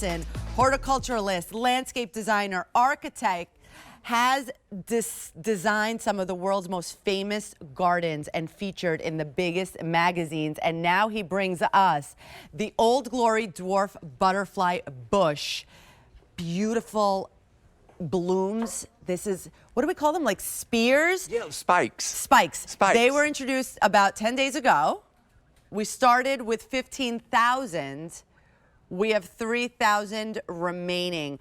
Watson, horticulturalist, landscape designer, architect, has designed some of the world's most famous gardens and featured in the biggest magazines. And now he brings us the Old Glory Dwarf butterfly bush. Beautiful blooms. This is, what do we call them? Like spears? Yeah, spikes. Spikes. They were introduced about 10 days ago. We started with 15,000. We have 3,000 remaining.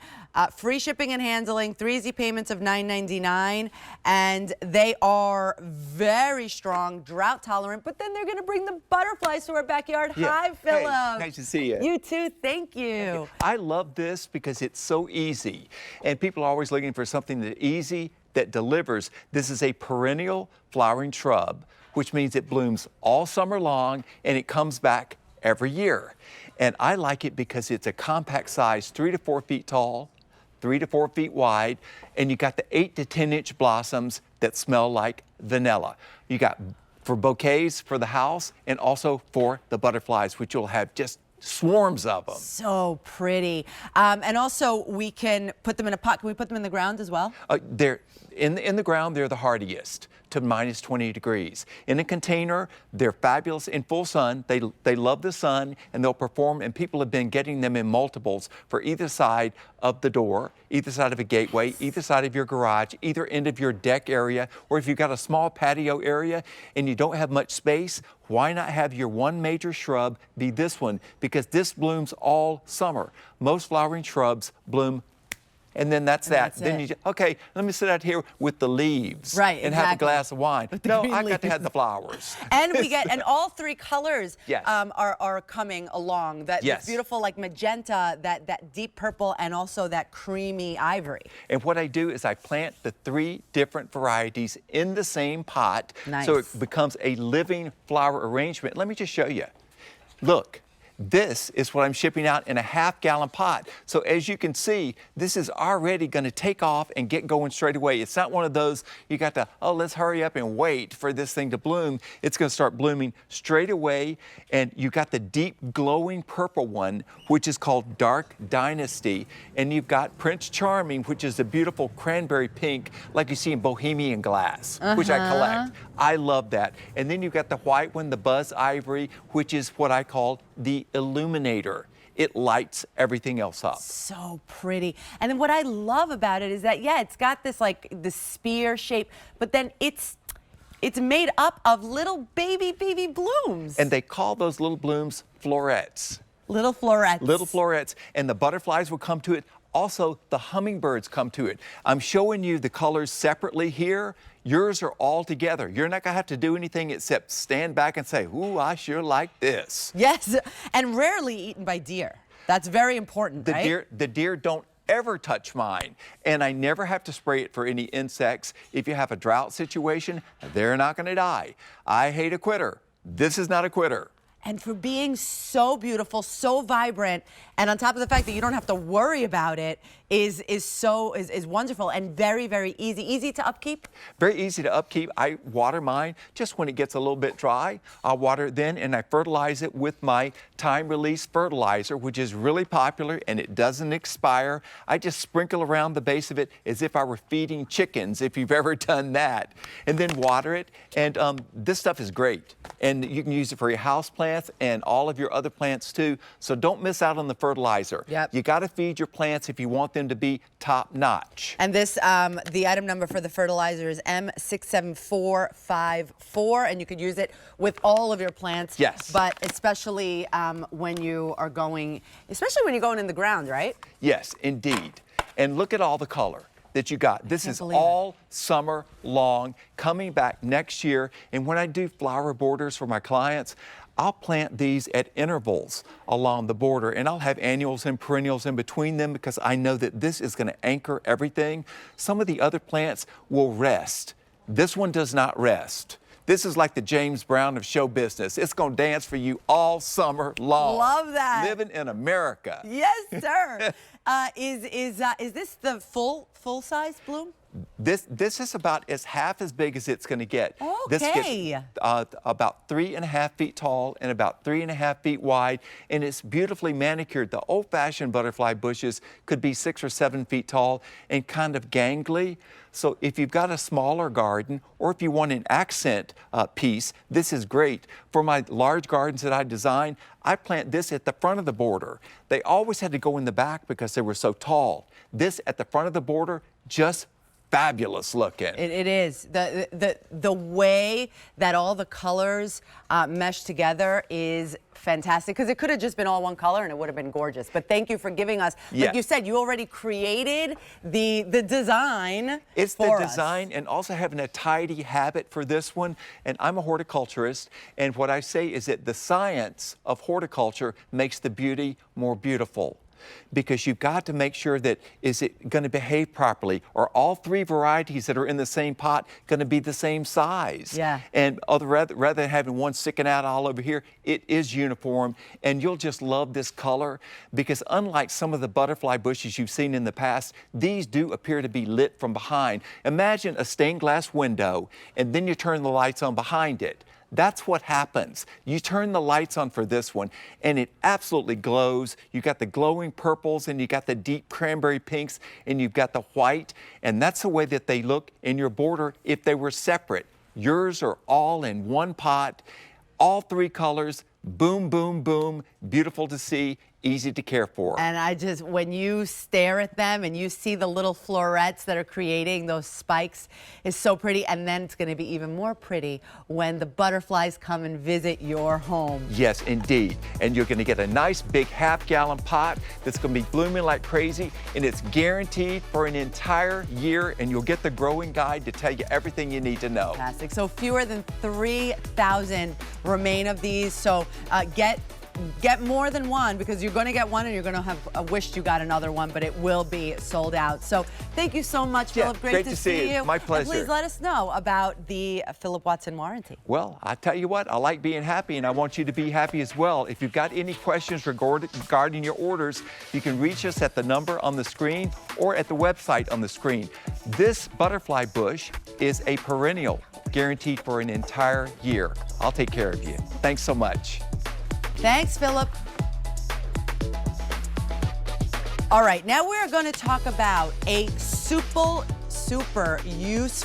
Free shipping and handling, 3 easy payments of $9.99, and they are very strong, drought tolerant, but then they're gonna bring the butterflies to our backyard. Yeah. Hi, Phillip. Hey, nice to see you. You too, thank you. I love this because it's so easy, and people are always looking for something that's easy, that delivers. This is a perennial flowering shrub, which means it blooms all summer long, and it comes back every year. And I like it because it's a compact size, 3 to 4 feet tall, 3 to 4 feet wide, and you got the 8 to 10 inch blossoms that smell like vanilla. You got for bouquets for the house and also for the butterflies, which you'll have just swarms of them. So pretty. And also we can put them in a pot. Can we put them in the ground as well? They're in the ground, they're the hardiest to minus 20 degrees. In a container, they're fabulous in full sun. They love the sun, and they'll perform, and people have been getting them in multiples for either side of the door, either side of a gateway, either side of your garage, either end of your deck area, or if you've got a small patio area and you don't have much space, why not have your one major shrub be this one? Because this blooms all summer. Most flowering shrubs bloom, and then that's that. Then you just, okay, let me sit out here with the leaves, right, and have a glass of wine. No, I got to have the flowers. And we get, and all 3 colors yes. are coming along. That yes. beautiful like magenta, that deep purple, and also that creamy ivory. And what I do is I plant the 3 different varieties in the same pot, nice. So it becomes a living flower arrangement. Let me just show you. Look. This is what I'm shipping out in a half-gallon pot. So as you can see, this is already going to take off and get going straight away. It's not one of those you got to, oh, let's hurry up and wait for this thing to bloom. It's going to start blooming straight away. And you got the deep glowing purple one, which is called Dark Dynasty. And you've got Prince Charming, which is the beautiful cranberry pink, like you see in Bohemian glass, which I collect. I love that. And then you've got the white one, the Buzz Ivory, which is what I call the illuminator. It lights everything else up. So pretty. And then what I love about it is that, yeah, it's got this like the spear shape, but then it's made up of little baby blooms. And they call those little blooms florets. Little florets. Little florets. And the butterflies will come to it. Also, the hummingbirds come to it. I'm showing you the colors separately here. Yours are all together. You're not going to have to do anything except stand back and say, ooh, I sure like this. Yes, and rarely eaten by deer. That's very important, right? The deer don't ever touch mine. And I never have to spray it for any insects. If you have a drought situation, they're not going to die. I hate a quitter. This is not a quitter. And for being so beautiful, so vibrant, and on top of the fact that you don't have to worry about it, is wonderful and very, very easy. Easy to upkeep? Very easy to upkeep. I water mine just when it gets a little bit dry. I'll water it then, and I fertilize it with my time-release fertilizer, which is really popular, and it doesn't expire. I just sprinkle around the base of it as if I were feeding chickens, if you've ever done that, and then water it. And this stuff is great, and you can use it for your house plants and all of your other plants too. So don't miss out on the fertilizer. Yep. You got to feed your plants if you want them to be top-notch. And this, the item number for the fertilizer is M67454, and you could use it with all of your plants. Yes. But especially when you are going, especially when you're going in the ground, right? Yes, indeed. And look at all the color that you got. This is all summer long, coming back next year. And when I do flower borders for my clients, I'll plant these at intervals along the border, and I'll have annuals and perennials in between them because I know that this is going to anchor everything. Some of the other plants will rest. This one does not rest. This is like the James Brown of show business. It's going to dance for you all summer long. Love that. Living in America. Yes, sir. Is this the full size bloom? This is about half as big as it's going to get. This Okay. gets about 3.5 feet tall and about 3.5 feet wide, and it's beautifully manicured. The old-fashioned butterfly bushes could be 6 or 7 feet tall and kind of gangly. So if you've got a smaller garden, or if you want an accent piece, this is great. For my large gardens that I design, I plant this at the front of the border. They always had to go in the back because they were so tall. This at the front of the border, just fabulous looking. It is. The way that all the colors mesh together is fantastic, because it could have just been all one color and it would have been gorgeous. But thank you for giving us, like you said, you already created the design. It's for the us. design and also having a tidy habit for this one. And I'm a horticulturist, and what I say is that the science of horticulture makes the beauty more beautiful. Because you've got to make sure that, is it going to behave properly? Are all 3 varieties that are in the same pot going to be the same size? Yeah. And rather than having one sticking out all over here, it is uniform, and you'll just love this color, because unlike some of the butterfly bushes you've seen in the past, these do appear to be lit from behind. Imagine a stained glass window, and then you turn the lights on behind it. That's what happens. You turn the lights on for this one, and it absolutely glows. You got the glowing purples, and you got the deep cranberry pinks, and you've got the white, and that's the way that they look in your border if they were separate. Yours are all in one pot, all 3 colors, boom, boom, boom, beautiful to see, easy to care for. And when you stare at them and you see the little florets that are creating those spikes, is so pretty. And then it's going to be even more pretty when the butterflies come and visit your home. Yes, indeed. And you're going to get a nice big half-gallon pot that's going to be blooming like crazy, and it's guaranteed for an entire year, and you'll get the growing guide to tell you everything you need to know. Fantastic. So fewer than 3,000 remain of these. So get more than one, because you're going to get one and you're going to have wished you got another one, but it will be sold out. So thank you so much, Phillip. Great to see you. My pleasure. And please let us know about the Phillip Watson warranty. Well, I tell you what, I like being happy, and I want you to be happy as well. If you've got any questions regarding your orders, you can reach us at the number on the screen or at the website on the screen. This butterfly bush is a perennial, guaranteed for an entire year. I'll take care of you. Thanks so much. Thanks, Phillip. All right, now we're going to talk about a super useful